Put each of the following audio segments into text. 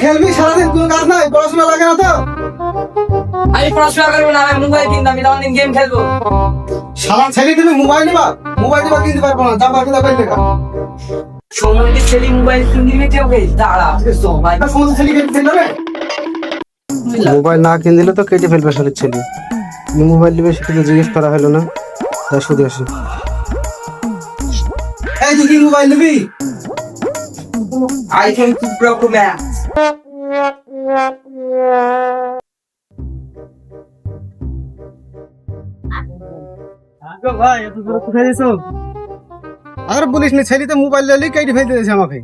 খেলবি সারাদিন, কোনো কাজ নাই, পড়াশোনা লাগে না তো? আমি পড়াশোনা করবো না, আমি মোবাইল কিনবো, আমি তখন গেম খেলবো। সারা ছেলে তুমি মোবাইল নিবা? মোবাইল নিবা কিনতে পারবো না, জামা কিনতে পারবে না। সমুদ্রের ছেলে মোবাইল কিনবি কেউ কে দাঁড়া ভাই। সমস্ত ছেলে কেটে ফেলবে। মোবাইল না কিনে দিলে তো কেটে ফেলবে শালের ছেলে। মোবাইল নিবে সেটা তো জিজ্ঞেস করা হলো না। তাই শুধু আসি। এই তুই কি মোবাইল নিবি? IPhone pro max. ভাই এত দূর কোথায় গেছো? আর বলিস না, ছেলে তো মোবাইল নিয়ে কেটে ফেলতে দিয়েছে আমাকে।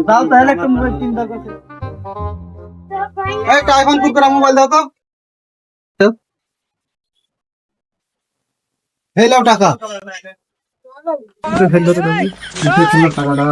দাও তাহলে একটা মোবাইল চিন্তা করছে। একটা আইফোন খুব করে মোবাইল দাও তো। এই লাও টাকা। ফেললো তো তুমি। তোমার টাকাটা।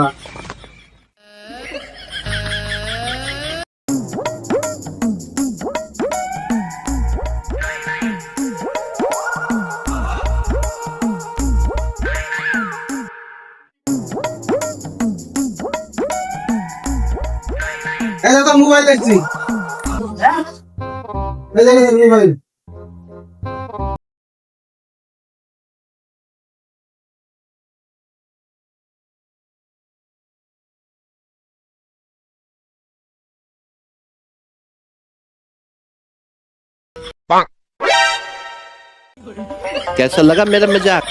এই তো মোবাইল দেখছি। এই দেখো মোবাইল। कैसा लगा मेरा मजाक?